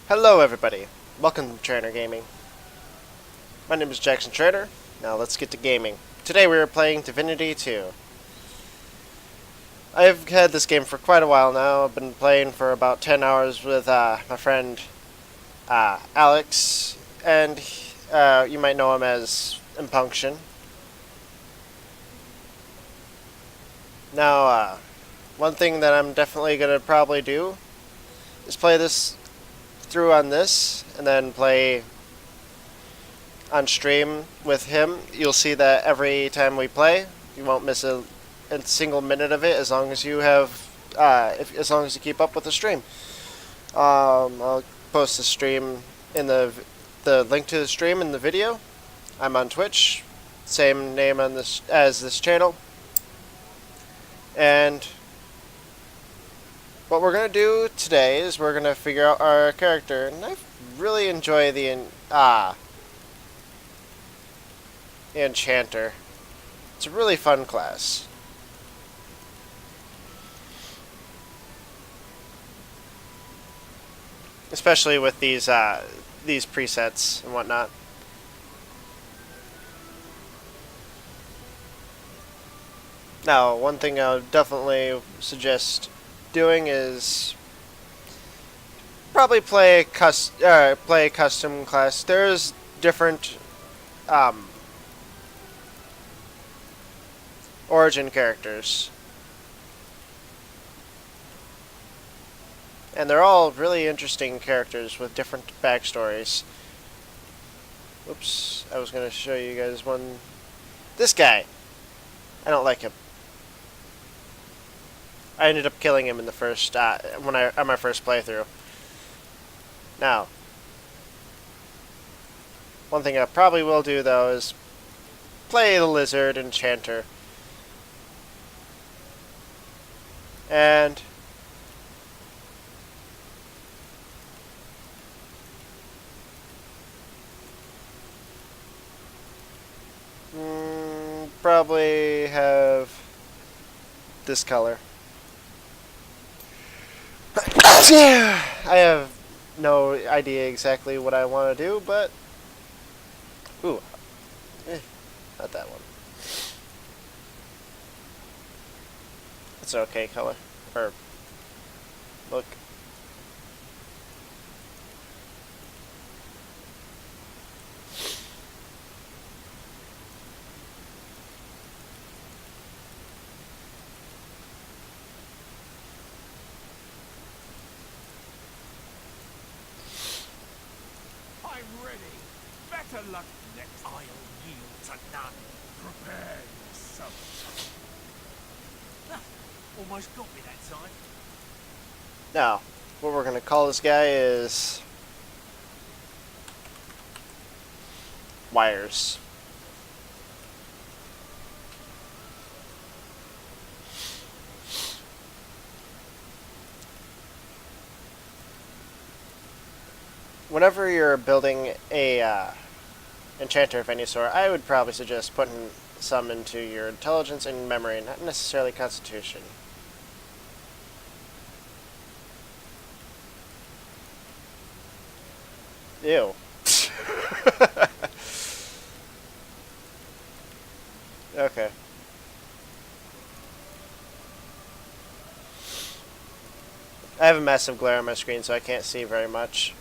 Hello everybody, welcome to Trainer Gaming. My name is Jackson Trainer. Now let's get to gaming. Today we are playing Divinity 2. I've had this game for quite a while now. I've been playing for about 10 hours with my friend Alex, and you might know him as Impunction. Now, one thing that I'm definitely going to probably do is play this through on this, and then play on stream with him. You'll see that every time we play, you won't miss a single minute of it as long as you have, as long as you keep up with the stream. I'll post the stream in the link to the stream in the video. I'm on Twitch, same name on this as this channel, and what we're going to do today is we're going to figure out our character, and I really enjoy the Enchanter. It's a really fun class. Especially with these presets and whatnot. Now, one thing I would definitely suggest doing is probably play a custom class. There's different origin characters, and they're all really interesting characters with different backstories. Oops, I was going to show you guys one. This guy, I don't like him. I ended up killing him in the first on my first playthrough. Now, one thing I probably will do though is play the Lizard Enchanter, and probably have this color. I have no idea exactly what I want to do, but ooh, not that one. It's an okay color or look. Better luck next. I'll yield to none. Prepare yourself. Almost got me that time. Now, what we're going to call this guy is Wires. Whenever you're building a enchanter of any sort, I would probably suggest putting some into your intelligence and memory, not necessarily constitution. Ew. Okay. I have a massive glare on my screen, so I can't see very much.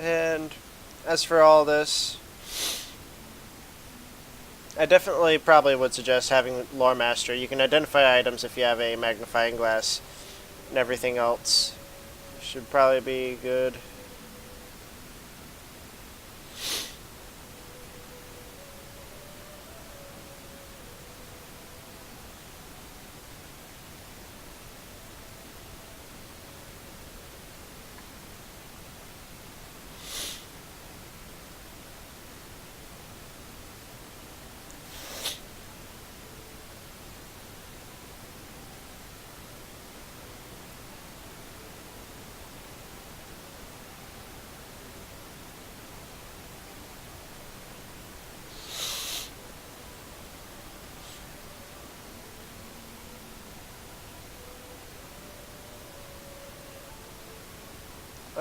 And as for all this, I definitely probably would suggest having Lore Master. You can identify items if you have a magnifying glass, and everything else should probably be good.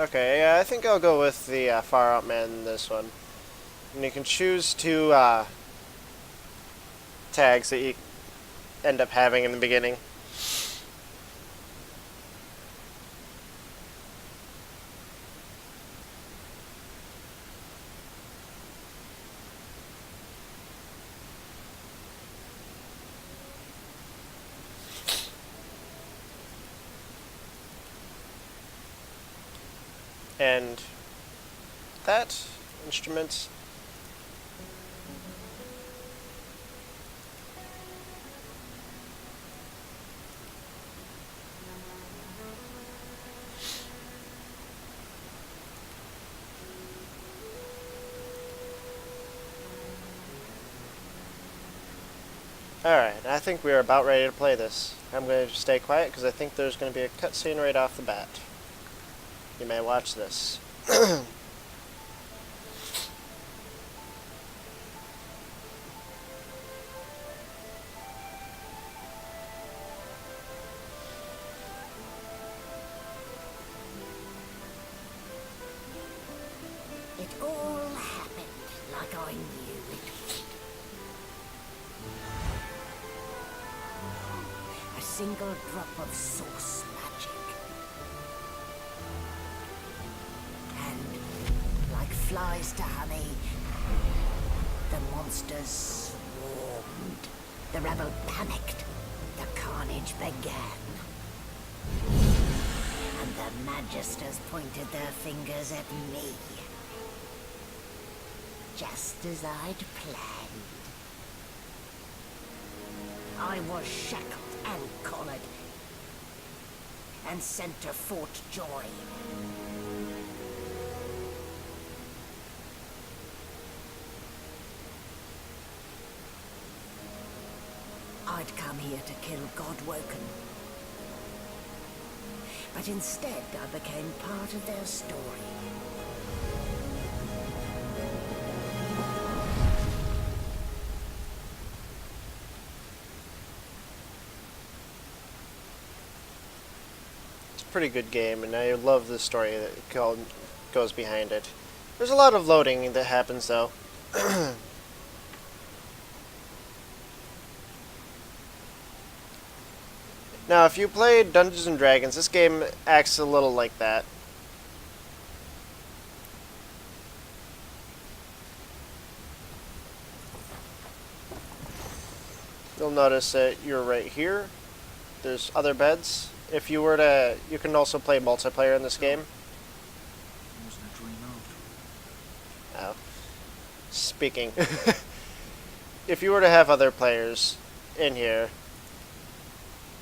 Okay, yeah, I think I'll go with the Far Out Man in this one. And you can choose two tags that you end up having in the beginning. And that instrument. Alright, I think we're about ready to play this. I'm going to stay quiet because I think there's going to be a cutscene right off the bat. You may watch this. It all happened like I knew it would. A single drop of source magic. And, like flies to honey, the monsters swarmed. The rebel panicked. The carnage began. And the magisters pointed their fingers at me. Just as I'd planned. I was shackled and collared, and sent to Fort Joy. I'd come here to kill Godwoken. But instead I became part of their story. Pretty good game, and I love the story that goes behind it. There's a lot of loading that happens, though. Now, if you played Dungeons and Dragons, this game acts a little like that. You'll notice that you're right here. There's other beds. If you were to, you can also play multiplayer in this game. Wasn't a dream after all. Oh. Speaking. If you were to have other players in here,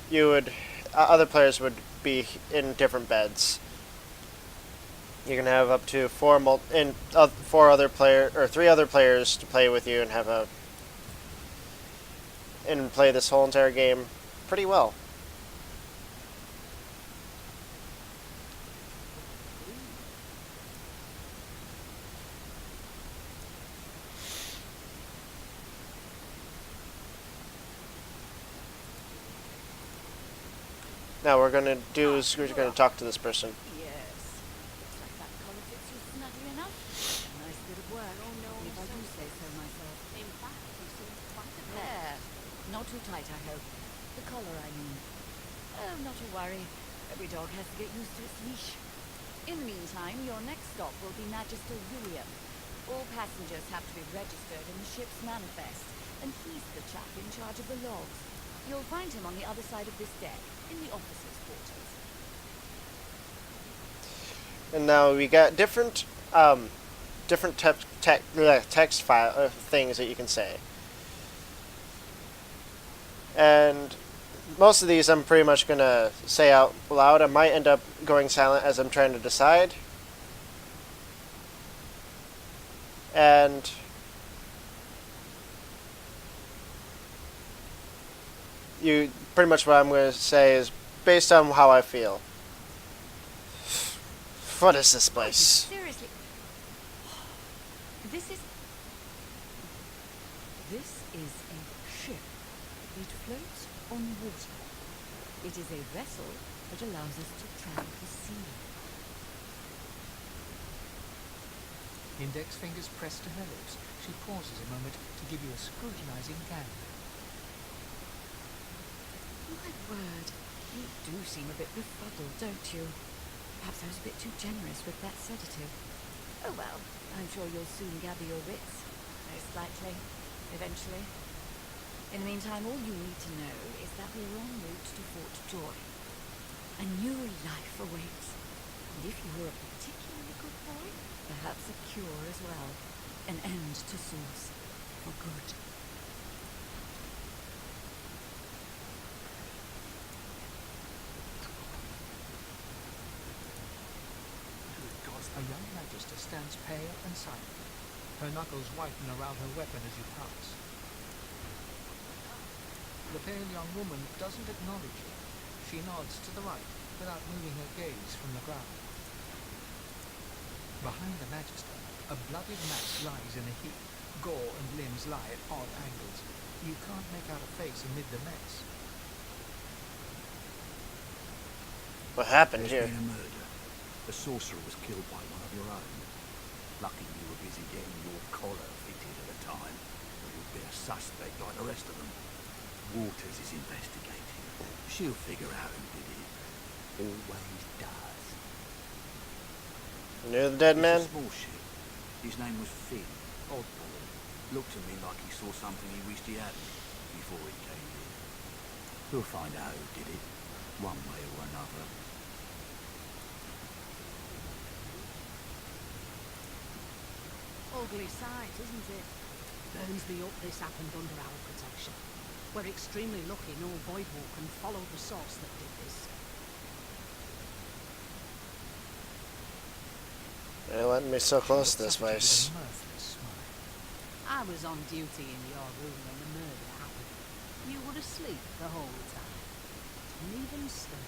you would, other players would be in different beds. You can have up to three other players to play with you and and play this whole entire game pretty well. Now we're going to do is we're going to talk to this person. Yes. Looks like that collar fits you snugly enough. Nice bit of work. Oh no, if I do say so myself. In fact, you seem quite a there. Not too tight, I hope. The collar, I mean. Oh, not to worry. Every dog has to get used to its leash. In the meantime, your next stop will be Magister William. All passengers have to be registered in the ship's manifest, and he's the chap in charge of the logs. You'll find him on the other side of this deck, in the officers' quarters. And now we got different text file things that you can say. And most of these I'm pretty much going to say out loud. I might end up going silent as I'm trying to decide. And pretty much what I'm going to say is based on how I feel. What is this place? Seriously. This is a ship. It floats on water. It is a vessel that allows us to travel the sea. Index fingers pressed to her lips, she pauses a moment to give you a scrutinizing gander. My word, you do seem a bit befuddled, don't you? Perhaps I was a bit too generous with that sedative. Oh well, I'm sure you'll soon gather your wits. Most likely. Eventually. In the meantime, all you need to know is that we're en route to Fort Joy. A new life awaits. And if you were a particularly good boy, perhaps a cure as well. An end to Source. For good. A young magister stands pale and silent. Her knuckles whiten around her weapon as you pass. The pale young woman doesn't acknowledge you. She nods to the right without moving her gaze from the ground. Behind the magister, a bloodied mass lies in a heap. Gore and limbs lie at odd angles. You can't make out a face amid the mess. What happened There's here? been a murder. The sorcerer was killed by one of your own. Lucky you were busy getting your collar fitted at the time, or you'd be a suspect like the rest of them. Waters is investigating. She'll figure out who did it. Always does. Near the dead man? It's a small ship. His name was Finn. Odd boy. Looked to me like he saw something he wished he hadn't before he came here. We'll find out who did it, one way or another. Ugly sight, isn't it? Bones me up this happened under our protection. We're extremely lucky no Voidwalker followed the source that did this. They let me so close to this She looks place. up at you with a mirthless smile. I was on duty in your room when the murder happened. You were asleep the whole time. And even still,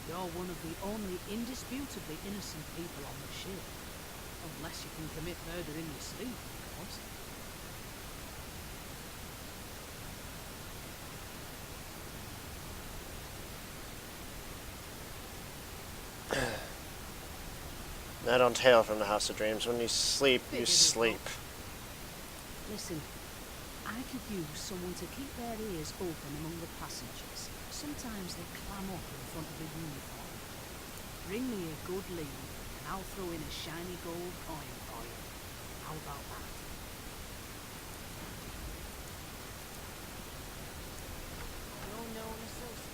you're one of the only indisputably innocent people on the ship. Unless you can commit murder in your sleep, of course. I don't hail from the House of Dreams. When you sleep, you Figured as sleep. Listen, I could use someone to keep their ears open among the passengers. Sometimes they clam up in front of the uniform. Bring me a good lead, and I'll throw in a shiny gold coin for you. How about that? No known associates.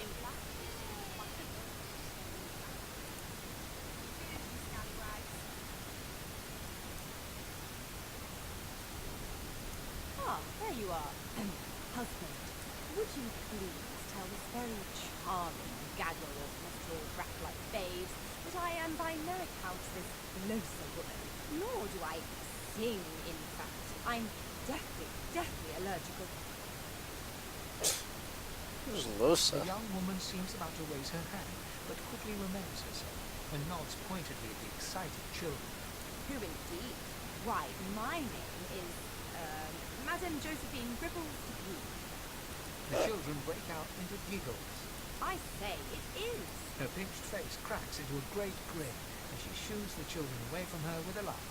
In fact, quite a scallywags. Ah, there you are. Husband, would you please tell this very charming gaggle of little brat-like babes that I am by no account this loathsome woman, nor do I sing, in fact. I'm deathly allergic of... Who's The Lusa? young woman seems about to raise her hand, but quickly remembers herself and nods pointedly at the excited children. Who indeed? Why, my name is, Madame Josephine Gribbles de Blue. The children break out into giggles. I say, it is. Her pinched face cracks into a great grin as she shoos the children away from her with a laugh.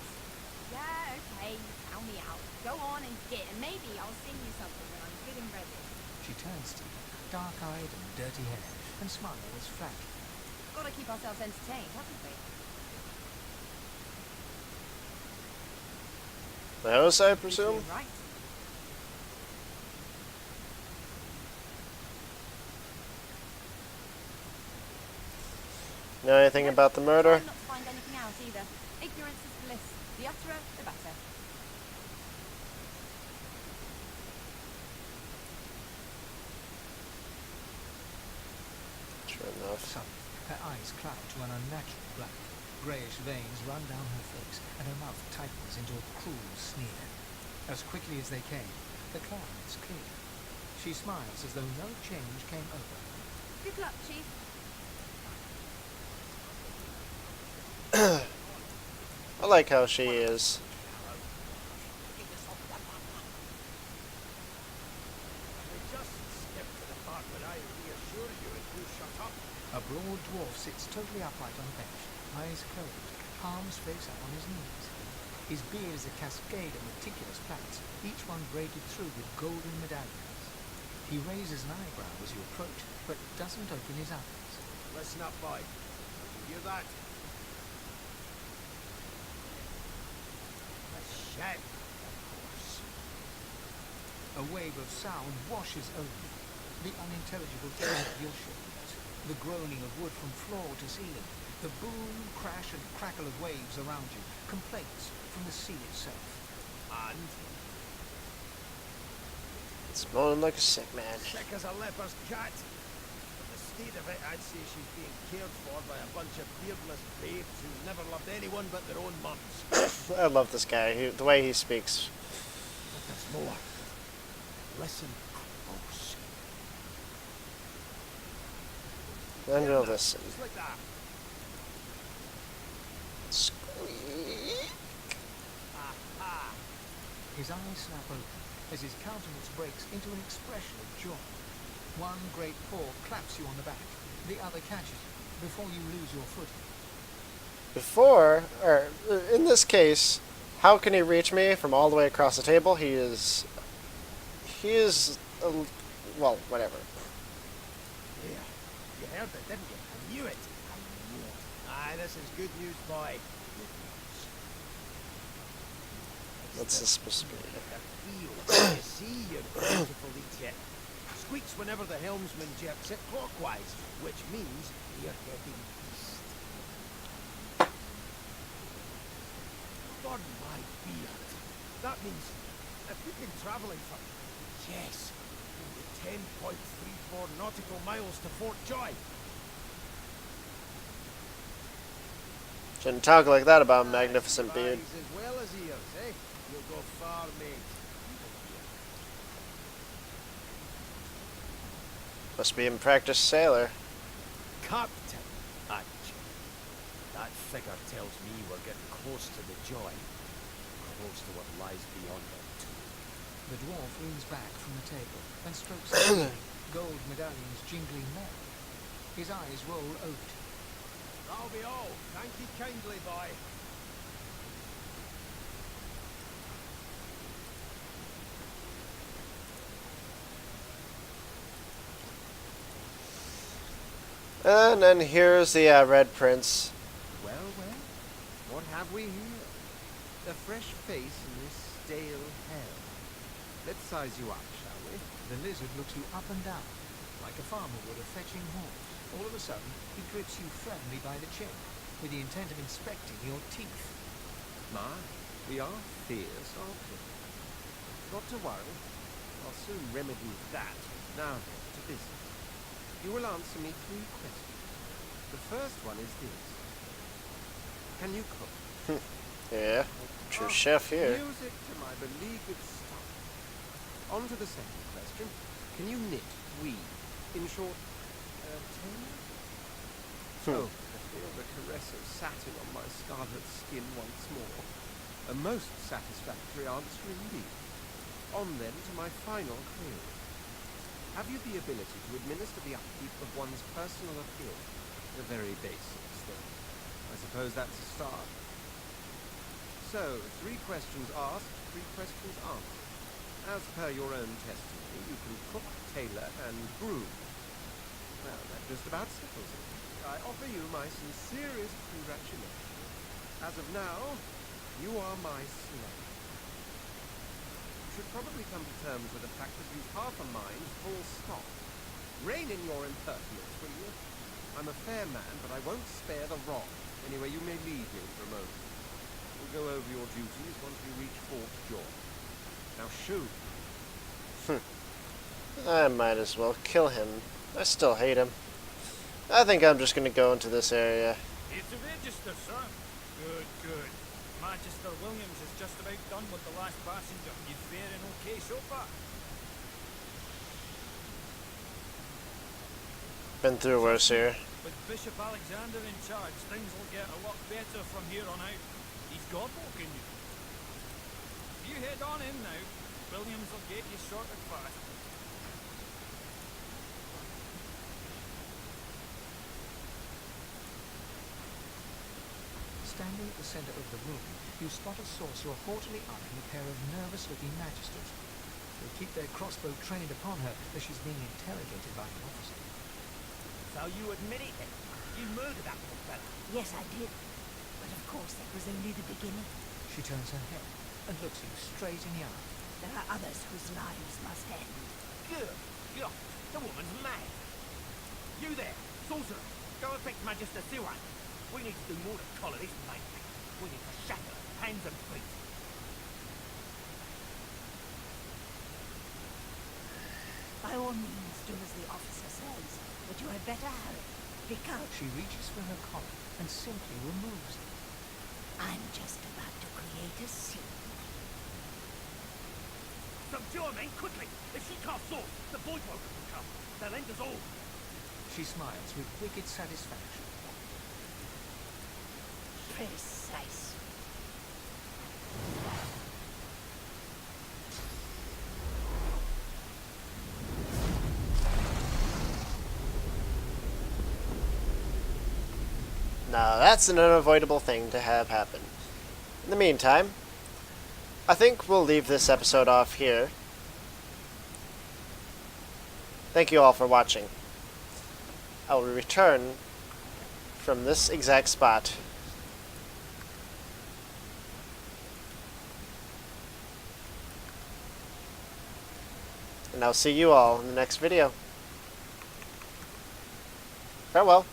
Yeah, okay, count me out. Go on and git, and maybe I'll sing you something when I'm good and ready. She turns to you, dark-eyed and dirty hair, and smiles frankly. Gotta keep ourselves entertained, haven't we? The house, I You're presume? right. Know anything about the murder? Try not to find anything out either. Ignorance is bliss. The utterer, the better. Sure enough. Suddenly, her eyes cloud to an unnatural black. Greyish veins run down her face, and her mouth tightens into a cruel sneer. As quickly as they came, the clouds clear. She smiles as though no change came over her. Good luck, Chief. I like how she is. Just step to the part where I reassure you if you shut up. A broad dwarf sits totally upright on a bench, eyes closed, palms face out on his knees. His beard is a cascade of meticulous plaits, each one braided through with golden medallions. He raises an eyebrow as you approach, but doesn't open his eyes. Listen up, boy. You hear that? A shout, of course. A wave of sound washes over you. The unintelligible tone of your shoulders, the groaning of wood from floor to ceiling, the boom, crash and crackle of waves around you, complaints from the sea itself. And It's moaning like a sick man. sick as a leper's cat. But the state of it, I'd say she's being cared for by a bunch of beardless babes who never loved anyone but their own mums. I love this guy. The way he speaks. But there's more. Listen close. I'm gonna listen. Just like that. Squeak. Aha! His eyes snap open as his countenance breaks into an expression of joy. One great paw claps you on the back, the other catches you before you lose your footing. Before, or in this case, how can he reach me from all the way across the table? He is, well, whatever. Yeah, you heard it, didn't you? I knew it. I knew it. Aye, this is good news, boy. Good news. What's this supposed to be? You see your beautiful yet. Squeaks whenever the helmsman jerks it clockwise, which means you're heading east. Pardon my beard. That means if we've been travelling for, yes, only 10.34 nautical miles to Fort Joy. Shouldn't talk like that about a magnificent beard. Eyes as well as ears, eh? You'll go far, mate. Must be a practiced sailor. Captain, that figure tells me we're getting close to the Joy. Close to what lies beyond it, too. The dwarf leans back from the table and strokes his beard, gold medallions jingling merrily. His eyes roll over to you. That'll be all. Thank you kindly, boy. And then here's the Red Prince. Well, well, what have we here? A fresh face in this stale hell. Let's size you up, shall we? The lizard looks you up and down, like a farmer would a fetching horse. All of a sudden, he grips you firmly by the chin, with the intent of inspecting your teeth. My, we are fierce, aren't we? Not to worry. I'll soon remedy that. Now then, to business. You will answer me 3 questions. The first one is this. Can you cook? Yeah, true chef here. Music to my beleaguered stomach. On to the second question. Can you knit, weave? In short, tailor? Oh, I feel the caress of satin on my scarlet skin once more. A most satisfactory answer indeed. On then to my final query. Have you the ability to administer the upkeep of one's personal appearance? The very basics, then. I suppose that's a start. So, 3 questions asked, 3 questions answered. As per your own testimony, you can cook, tailor, and groom. Well, that just about settles it. I offer you my sincerest congratulations. As of now, you are my slave. You should probably come to terms with the fact that you've half a mind, full stop. Rein in your impertinence, will you? I'm a fair man, but I won't spare the wrong. Anyway, you may leave me for a moment. We'll go over your duties once we reach Fort Joy. Now shoot. I might as well kill him. I still hate him. I think I'm just gonna go into this area. It's a register, sir. Good, good. Magister Williams is just about done with the last passenger. You faring okay so far? Been through worse here. With Bishop Alexander in charge, things will get a lot better from here on out. He's God-walking you. You head on in now. Williams will get you sorted fast. Standing at the center of the room, you spot a sorcerer haughtily eyeing a pair of nervous-looking magisters. They keep their crossbow trained upon her as she's being interrogated by the officer. So you admit it then? You murdered that poor fella? Yes, I did. But of course, that was only the beginning. She turns her head and looks you straight in the eye. There are others whose lives must end. Good God, the woman's mad. You there, sorcerer, go and fetch Magister Siwan. We need to do more to collar this maniac. We need to shackle her hands and feet. By all means, do as the officer says. But you had better hurry, because She reaches for her collar and simply removes it. I'm just about to create a scene. Subdue her men quickly. If she casts sword, the void broker will come. They'll end us all. She smiles with wicked satisfaction. Precise. Now that's an unavoidable thing to have happen. In the meantime, I think we'll leave this episode off here. Thank you all for watching. I will return from this exact spot. And I'll see you all in the next video. Farewell.